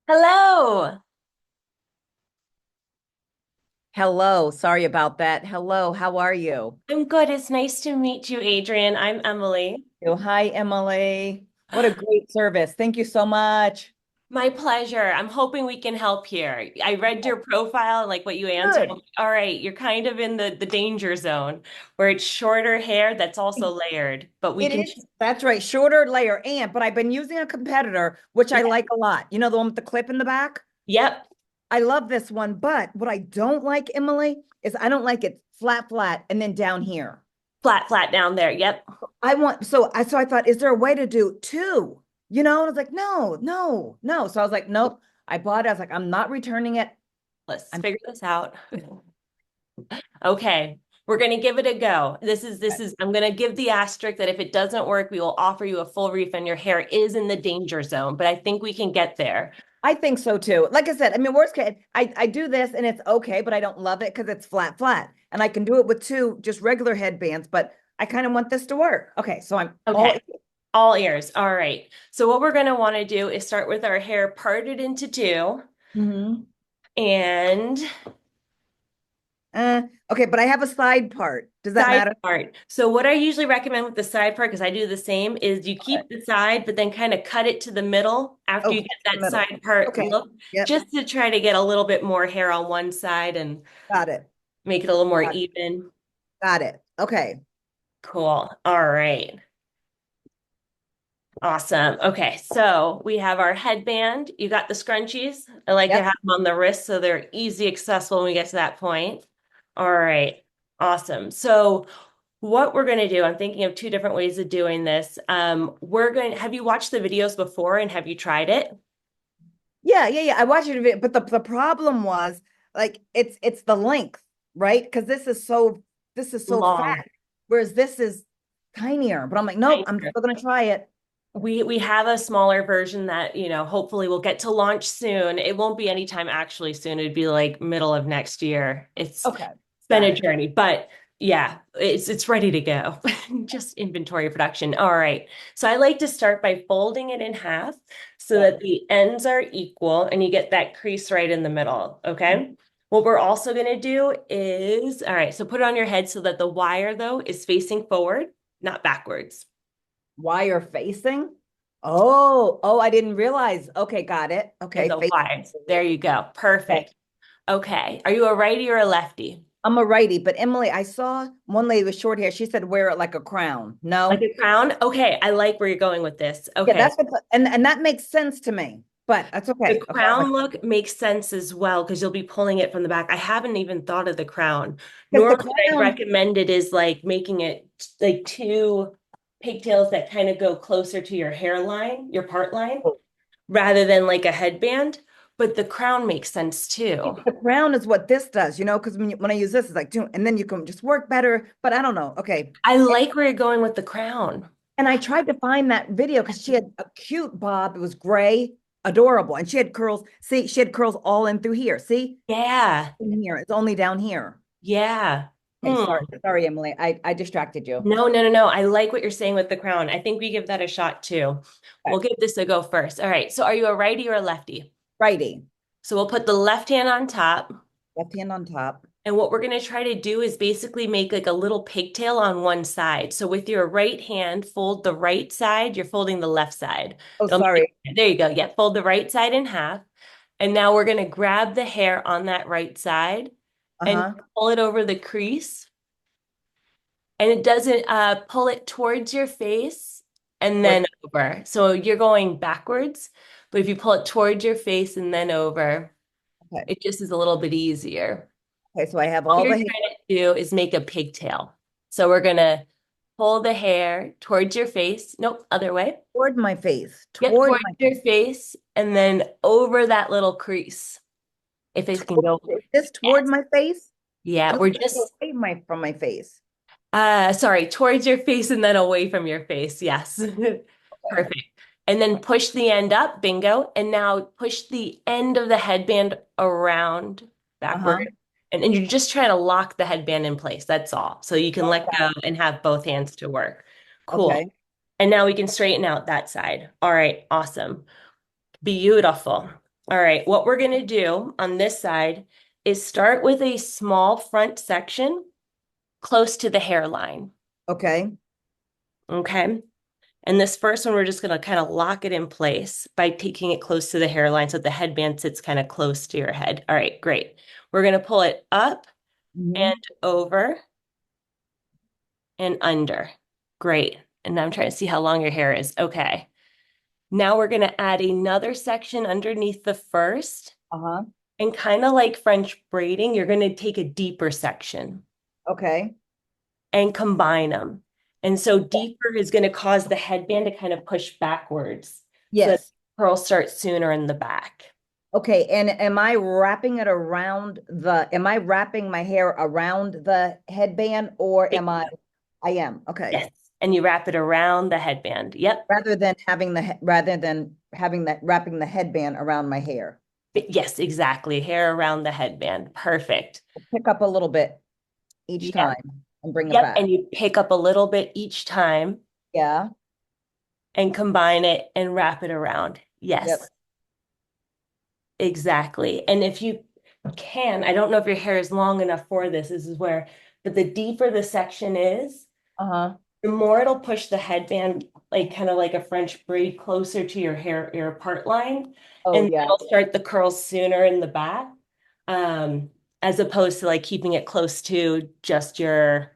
Hello. Hello, sorry about that. Hello, how are you? I'm good. It's nice to meet you, Adrienne. I'm Emily. Oh, hi, Emily. What a great service. Thank you so much. My pleasure. I'm hoping we can help here. I read your profile and like what you answered. Good. All right, you're kind of in the danger zone where it's shorter hair that's also layered, but we It can. is. That's right. Shorter layer. But I've been using a competitor, which I Yeah. like a lot. You know, the one with the clip in the back? Yep. I love this one. But what I don't like, Emily, is I don't like it flat, flat, and then down here. Flat, flat down there. Yep. So I thought, is there a way to do two? You know, and I was like, no, no, no. So I was like, nope. I bought it. I was like, I'm not returning it. Let's I'm figure this out. Okay. We're going to give it a go. This is I'm going to give the asterisk that if it doesn't work, we will offer you a full refund. Your hair is in the danger zone, but I think we can get there. I think so too. Like I said, I mean, worst case, I do this and it's okay, but I don't love it because it's flat, flat. And I can do it with two just regular headbands, but I kind of want this to work. Okay, so I'm all Okay. All ears. All right. So what we're going to want to do is start with our hair parted into two hmm and okay, but I have a side part. Does that side matter? part. So what I usually recommend with the side part, because I do the same, is you Okay. keep the side, but then kind of cut it to the middle after you Okay, get the that middle. side part Okay. look, Yep. just to try to get a little bit more hair on one side and Got it. make it a little more Got it. even. Got it. Okay. Cool. All right. Awesome. Okay, so we have our headband. You got the scrunchies. I like to Yep. have them on the wrist so they're easy accessible when we get to that point. All right. Awesome. So what we're going to do, I'm thinking of two different ways of doing this. Have you watched the videos before and have you tried it? Yeah, yeah, yeah. I watched it, but the problem was like it's the length, right? Because this is so Long. fat, whereas this is tinier. But I'm like, nope, I'm still gonna try it. We have a smaller version that, hopefully we'll get to launch soon. It won't be anytime actually soon. It'd be like middle of next year. It's Okay, been got a it. journey, but yeah, it's ready to go. Just inventory production. All right. So I like to start by folding it in half so Yep. that the ends are equal and you get that crease right in the middle. Okay. What we're also going to do is, all right, so put it on your head so that the wire though is facing forward, not backwards. Wire facing. Oh, I didn't realize. Okay, got it. There's Okay, a face. wire. There you go. Okay. Perfect. Okay. Are you a righty or a lefty? I'm a righty, but Emily, I saw one lady with short hair. She said wear it like a crown. Like No? a crown? Okay. I like where you're going with this. Yeah, Okay. that's what and that makes sense to me. But that's The okay. Okay, I'm like, crown look makes sense as well because you'll be pulling it from the back. I haven't even thought of the crown. because the Normally, what I crown. recommend it is like making it like two pigtails that kind of go closer to your hairline, your part line, rather than like a headband. But the crown makes sense too. The crown is what this does, because when I use this, it's like, and then you can just work better. But I don't know. Okay. I like where you're going with the crown. And I tried to find that video because she had a cute bob. It was gray, adorable. And she had curls. See, she had curls all in through here. See, Yeah. in here. It's only down here. Yeah. Okay, Hmm. sorry, Emily. I distracted you. No, no, no, no. I like what you're saying with the crown. I think we give that a shot too. Okay. We'll give this a go first. All right. So are you a righty or a lefty? Righty. So we'll put the left hand on top. Left hand on top. And what we're going to try to do is basically make like a little pigtail on one side. So with your right hand, fold the right side, you're folding the left side. Oh, It'll make sorry. there you go. Yeah, fold the right side in half. And now we're going to grab the hair on that right side and Uh-huh. pull it over the crease. And it doesn't pull it towards your face and Or- then over. So you're going backwards, but if you pull it towards your face and then over, Okay. it just is a little bit easier. Okay. So I have All all you're the hair trying to do is make a pigtail. So we're gonna pull the hair towards your face. Nope, other way. toward my face. Yep, Toward towards my your face and then over that little crease. If it can toward, go. is this toward Yes. my face? Yeah, It we're looks like just away from my face. sorry, towards your face and then away from your face. Yes. Okay. Perfect. And then push the end up, bingo. And now push the end of the headband around backward. Uh-huh. And you're just trying to lock the headband in place. That's all. So you can let Okay. go and have both hands to work. Cool. Okay. And now we can straighten out that side. All right, awesome. Beautiful. All right, what we're going to do on this side is start with a small front section close to the hairline. Okay. Okay. And this first one, we're just going to kind of lock it in place by taking it close to the hairline so the headband sits kind of close to your head. All right, great. We're going to pull it up Mhm. and over and under. Great. And now I'm trying to see how long your hair is. Okay. Now we're going to add another section underneath the first. Uh-huh. And kind of like French braiding, you're going to take a deeper section Okay. and combine them. And so deeper is going to cause the headband to kind of push backwards so that Yes. curls start sooner in the back. Okay. And am I wrapping it around am I wrapping my hair around the headband or I am. Okay. Yes. And you wrap it around the headband. Yep. Rather than having that wrapping the headband around my hair. Yes, exactly. Hair around the headband. Perfect. Pick up a little bit each Yep. time and bring it Yep. back. And you pick up a little bit each time Yeah. and combine it and wrap it around. Yep. Yes. Exactly. And if you can, I don't know if your hair is long enough for this, this is where, but the deeper the section is, Uh-huh. the more it'll push the headband, like kind of like a French braid closer to your hair, your part line. Oh, And yeah. it'll start the curls sooner in the back, um, as opposed to like keeping it close to just your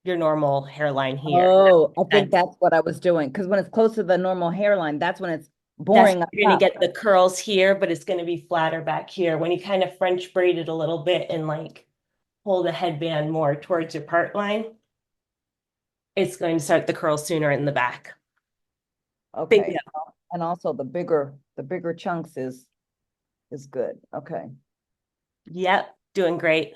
normal hairline here. Oh, I think And that's what I was doing. Because when it's close to the normal hairline, that's when it's that's boring up you're gonna top. get the curls here, but it's gonna be flatter back here. When you kind of French braid it a little bit and like pull the headband more towards your part line, it's going to start the curls sooner in the back. Okay. Bingo. And also the bigger chunks is good. Okay. Yep, doing great.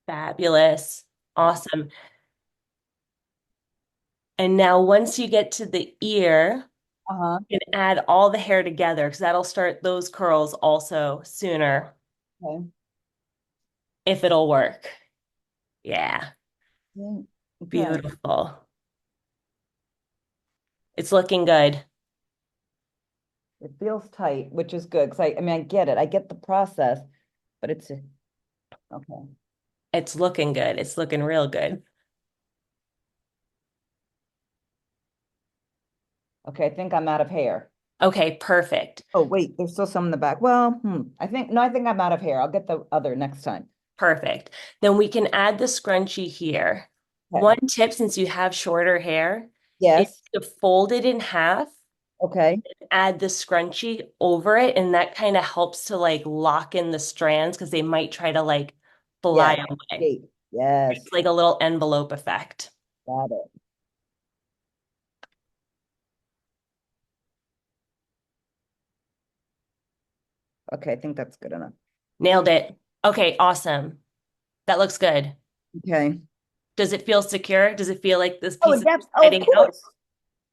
Fabulous. Awesome. And now once you get to the ear, Uh-huh. you can add all the hair together because that'll start those curls also sooner Okay. if it'll work. Yeah, Yeah. Okay. beautiful. It's looking good. It feels tight, which is good. Because I mean, I get it. I get the process, but it's okay. It's looking good. It's looking real good. Okay, I think I'm out of hair. Okay, perfect. Oh, wait, there's still some in the back. Well, I think I'm out of hair. I'll get the other next time. Perfect. Then we can add the scrunchie here. Okay. One tip, since you have shorter hair, is Yes. to fold it in half, Okay. add the scrunchie over it, and that kind of helps to like lock in the strands because they might try to like fly Yes. away. Eight. Yes. It's like a little envelope effect. Got it. Okay, I think that's good enough. Nailed it. Okay, awesome. That looks good. Okay. Does it feel secure? Does it feel like this Oh, piece is of sliding out? course.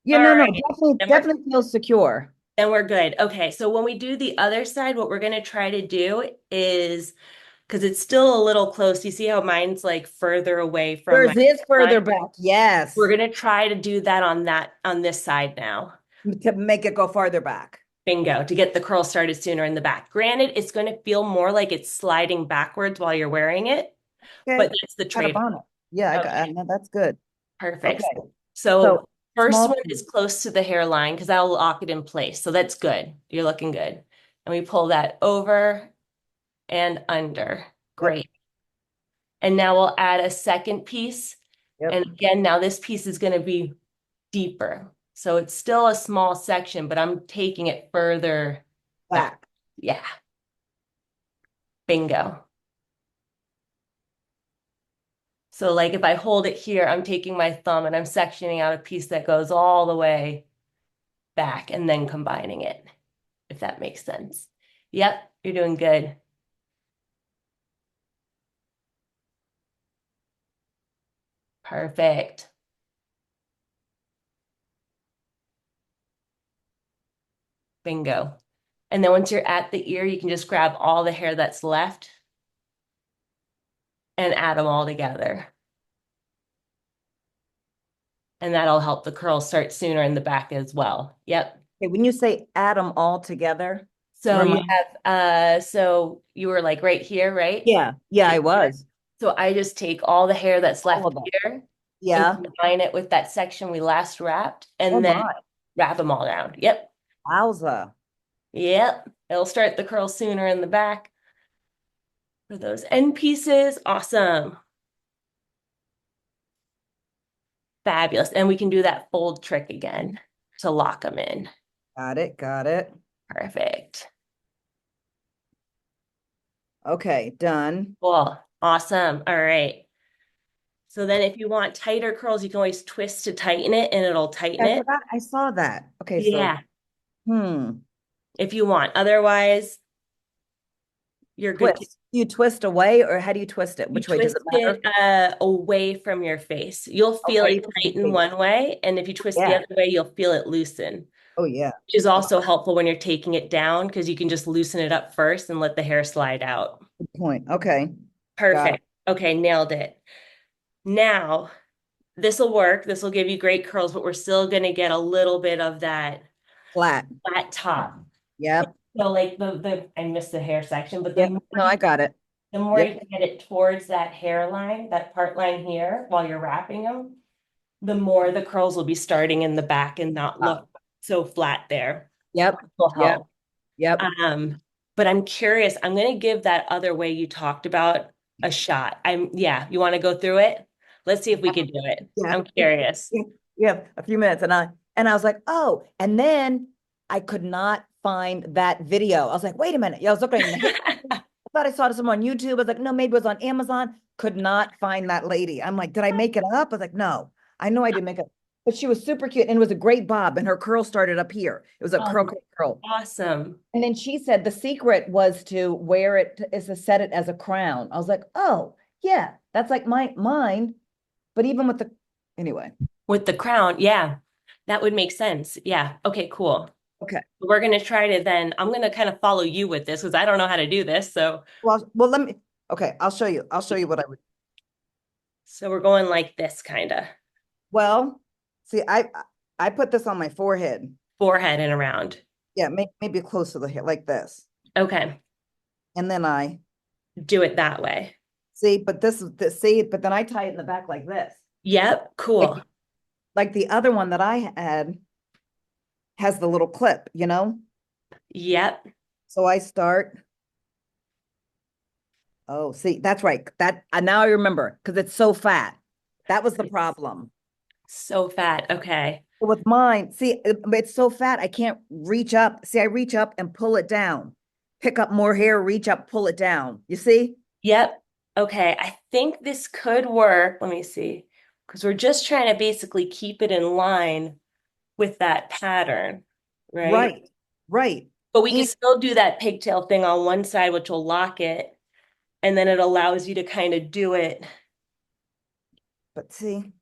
Yeah, All no, no, right. Then we're definitely feels secure. then we're good. Okay, so when we do the other side, what we're gonna try to do is because it's still a little close. You see how mine's like further away from my Yours is line? further back. We're Yes. gonna try to do that on this side now. To make it go farther back. Bingo, to get the curl started sooner in the back. Granted, it's going to feel more like it's sliding backwards while you're wearing it, Okay. but that's the Got a trade-off. bonnet. Yeah, Okay, no, that's good. perfect. Okay. So So first small one is piece. close to the hairline because that'll lock it in place. So that's good. You're looking good. And we pull that over and under. Yep. Great. And now we'll add a second piece. Yep. And again, now this piece is going to be deeper. So it's still a small section, but I'm taking it further back. Back. Yeah, bingo. So like if I hold it here, I'm taking my thumb and I'm sectioning out a piece that goes all the way back and then combining it, if that makes sense. Yep, you're doing good. Perfect. Bingo. And then once you're at the ear, you can just grab all the hair that's left and add them all together. and that'll help the curls start sooner in the back as well. Yep. Okay, when you say add them all together, So you remind. have so you were like right here, right? Yeah, yeah, I was. So I just take all the hair that's All left of them. here and Yeah. combine it with that section we last wrapped Oh and then my. wrap them all down. Yep. Wowza. Yep. It'll start the curl sooner in the back for those end pieces. Awesome. Fabulous. And we can do that fold trick again to lock them in. Got it. Got it. Perfect. Okay, done. Cool. Awesome. All right. So then if you want tighter curls, you can always twist to tighten it and it'll tighten I it. forgot. I saw that. Okay, so Yeah, hmm. if you want. Otherwise, you're good to Twist. You twist away, or how do you twist it? you Which way does twist it it matter? away from your face. You'll feel Away it from the tighten face. one way, and if you twist the Yeah. other way, you'll feel it loosen, Oh yeah. which is Okay, also helpful when you're taking it down because you can just loosen it up first and let the hair slide out. good point. Okay. Got it. Perfect. Okay, nailed it. Now, this will work. This will give you great curls, but we're still going to get a little bit of that Flat. flat top. Yep. So like the I missed the hair section, but Yep. No, I got it. the more Yep. you can get it towards that hairline, that part line here, while you're wrapping them, the more the curls will be starting in the back and not look so flat there. Yep. Will Yep. help. Yep. But I'm curious. I'm going to give that other way you talked about a shot. Yeah, you want to go through it? Let's see if we can do it. Yeah. I'm curious. Yeah. A few minutes, and I was like, oh, and then I could not find that video. I was like, wait a minute. Yeah, I was looking in the I thought I saw some on YouTube. I was like, no, maybe it was on Amazon. Could not find that lady. I'm like, did I make it up? I was like, no, I know I didn't make it. But she was super cute and it was a great bob. And her curl started up here. It was a curl, Um, curl, curl. awesome. And then she said the secret was to wear it, is to set it as a crown. I was like, oh, yeah, that's like mine. But even with the, anyway, With the crown, yeah, that would make sense. Yeah. Okay, cool. okay. We're going to try to then, I'm going to kind of follow you with this because I don't know how to do this. Well, let me, okay, I'll show you. I'll show you what I would, So we're going like this kind of well, see, I put this on my forehead. forehead and around. Yeah, maybe close to the hair, like this. Okay. And then I Do it that way. see, but this is the see, but then I tie it in the back like this. Yep. Like, Cool. like the other one that I had has the little clip, you know? Yep. So I start. Oh, see, that's right. That now I remember because it's so fat. That was the problem. So fat. Okay. With mine, see, it's so fat, I can't reach up. See, I reach up and pull it down. Pick up more hair, reach up, pull it down. You see? Yep. Okay. I think this could work. Let me see. Because we're just trying to basically keep it in line with that pattern, right? Right, right. But we can And still do that pigtail thing on one side, which will lock it. And then it allows you to kind of do it. but see,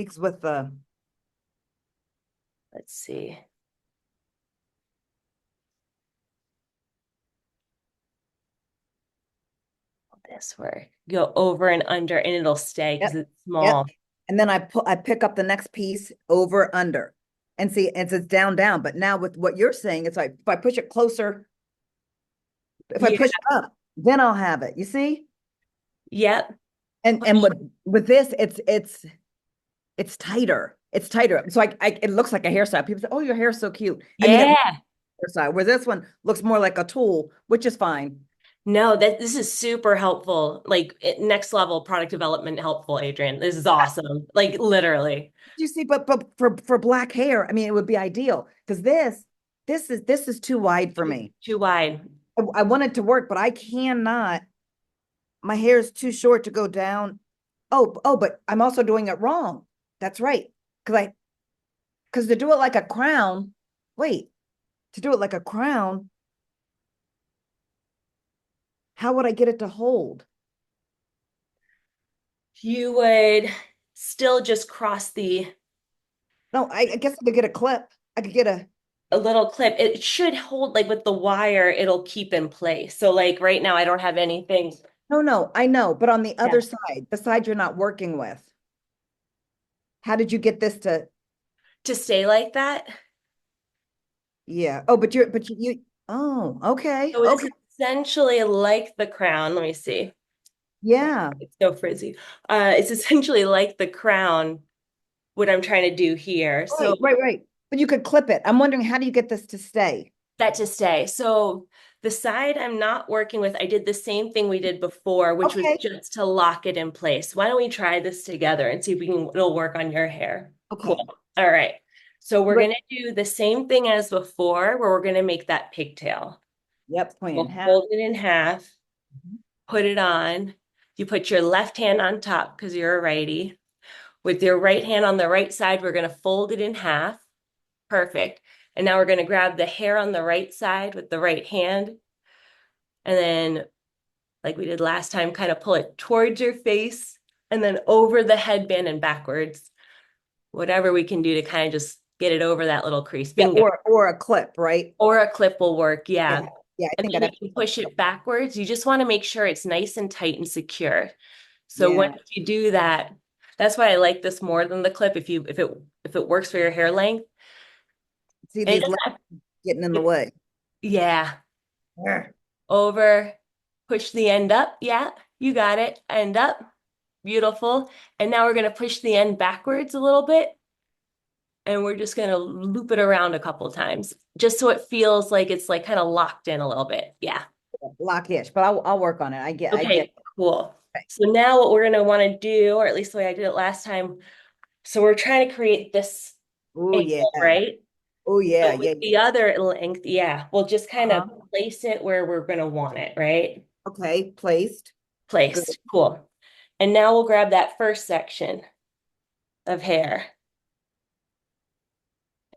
'cause with the Let's see. This work. Go over and under and it'll stay because yep, it's yep. small. And then I pick up the next piece over under. And see, it's down, down. But now with what you're saying, it's like if I push it closer, if I Yeah. push it up, then I'll have it. You see? Yep. And with this, it's tighter. It's tighter. So I it looks like a hairstyle. People say, "Oh, your hair's so cute." I mean, it Yeah. hairstyle. Where this one looks more like a tool, which is fine. No, that this is super helpful. Like next level product development helpful, Adrienne. This is awesome. Like literally. You see, but for black hair, I mean, it would be ideal because this is too wide for me. Too wide. I want it to work, but I cannot. My hair is too short to go down. Oh, but I'm also doing it wrong. That's right. Because to do it like a crown, wait, to do it like a crown, how would I get it to hold? You would still just cross No, I guess I could get a clip. I could get a little clip. It should hold like with the wire, it'll keep in place. So like right now I don't have anything No, no, I know, but on the Yeah. other side, the side you're not working with, how did you get this to, To stay like that. yeah. Oh, but you, oh, okay, So it's okay. essentially like the crown. Let me see. Yeah. It's so frizzy. It's essentially like the crown, what I'm trying to do here. So Right, right, right. But you could clip it. I'm wondering, how do you get this to stay? that to stay. So the side I'm not working with, I did the same thing we did before, which was Okay. just to lock it in place. Why don't we try this together and see if we can, it'll work on your hair. Cool. Okay. All right. So we're Right. going to do the same thing as before, where we're going to make that pigtail. Yep, point in We'll half. fold it in half, put it on. You put your left hand on top because you're a righty. With your right hand on the right side, we're going to fold it in half. Perfect. And now we're going to grab the hair on the right side with the right hand. And then, like we did last time, kind of pull it towards your face and then over the headband and backwards. Whatever we can do to kind of just get it over that little crease. Yeah, Bingo. or a clip, right? Or a clip will work. Yeah. Yeah. Yeah, I And think then I'd you have can to. push it backwards. You just want to make sure it's nice and tight and secure. So Yeah. once you do that, that's why I like this more than the clip if it works for your hair length. See And it these doesn't legs have, getting in the way. yeah, Ugh. over, push the end up. Yeah, you got it. End up. Beautiful. And now we're going to push the end backwards a little bit. And we're just going to loop it around a couple times just so it feels like it's like kind of locked in a little bit. Yeah. Lock-ish, but I'll work on it. I get. Okay, cool. Okay. So now what we're going to want to do, or at least the way I did it last time, so we're trying to create this Oh yeah. angle, right? Oh yeah, So with yeah. the other length, yeah, we'll just kind of Uh-huh. place it where we're going to want it, right? Okay, placed. Good. Placed. Cool. And now we'll grab that first section of hair.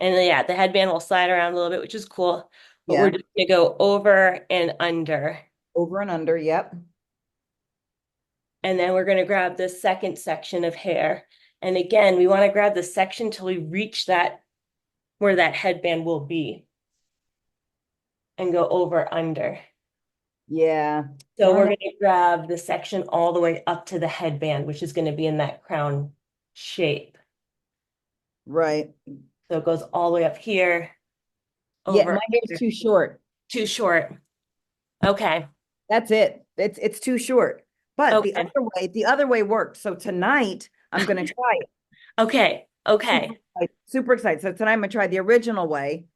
And yeah, the headband will slide around a little bit, which is cool. But we're Yeah. just gonna go over and under. Over and under. Yep. And then we're gonna grab the second section of hair. And again, we want to grab the section till we reach that where that headband will be and go over under. Yeah. So we're Darn it. gonna grab the section all the way up to the headband, which is gonna be in that crown shape. Right. So it goes all the way up here, Yeah, over my hair's too short. too short. Okay. That's it. It's too short. But Okay. the other way worked. So tonight I'm gonna try it. Okay. Super Okay. excited. Super excited. So tonight I'm gonna try the original way,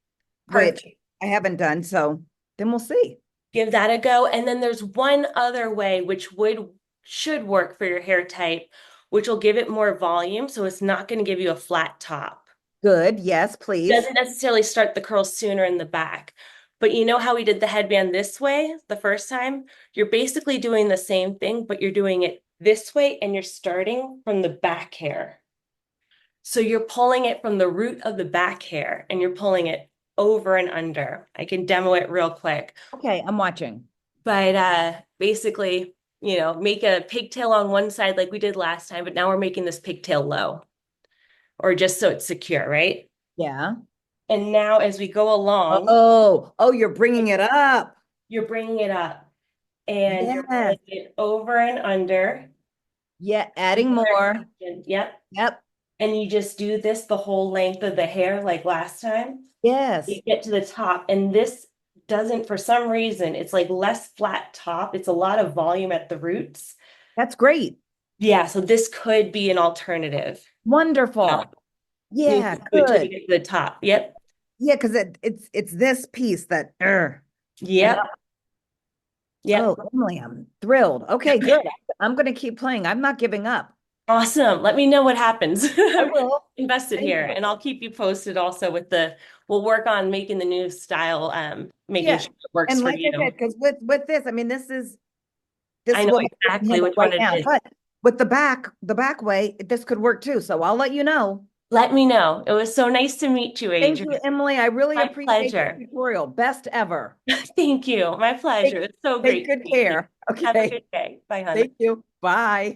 which Perfect. I haven't done. So then we'll see. Give that a go. And then there's one other way which would should work for your hair type, which will give it more volume. So it's not going to give you a flat top. Good. Yes, please. Doesn't necessarily start the curls sooner in the back. But you know how we did the headband this way the first time? You're basically doing the same thing, but you're doing it this way and you're starting from the back hair. So you're pulling it from the root of the back hair and you're pulling it over and under. I can demo it real quick. Okay, I'm watching. But basically, make a pigtail on one side like we did last time, but now we're making this pigtail low or just so it's secure, right? Yeah. And now as we go along, Oh, you're bringing it up. you're bringing it up and you're Yes. pulling it over and under. Yeah, adding more. Yep. Yep. And you just do this the whole length of the hair like last time. Yes. You get to the top, and this doesn't, for some reason, it's like less flat top. It's a lot of volume at the roots. That's great. Yeah, so this could be an alternative. Wonderful. Yeah. You Yeah, can do it till you good. get to the top. Yep. Yeah, because it's this piece that and Yep. Yep. oh, Emily, I'm thrilled. Okay, good. I'm gonna keep playing. I'm not giving up. Awesome. Let me know what happens. I I'm will. invested Thank here, you. and I'll keep you posted also with we'll work on making the new style, making Yeah. sure it works And for like I said, you. because with this, I mean, this I is know what my hair can exactly handle which one right it now. is. But with the back way, this could work too. So I'll let you know. Let me know. It was so nice to meet you, Thank you, Adrienne. Emily. I really My appreciate the pleasure. tutorial. Best ever. Thank you. My Take, pleasure. It's so take great to good meet you. care. Have a Okay. good day. Bye, hon. Thank you. Bye.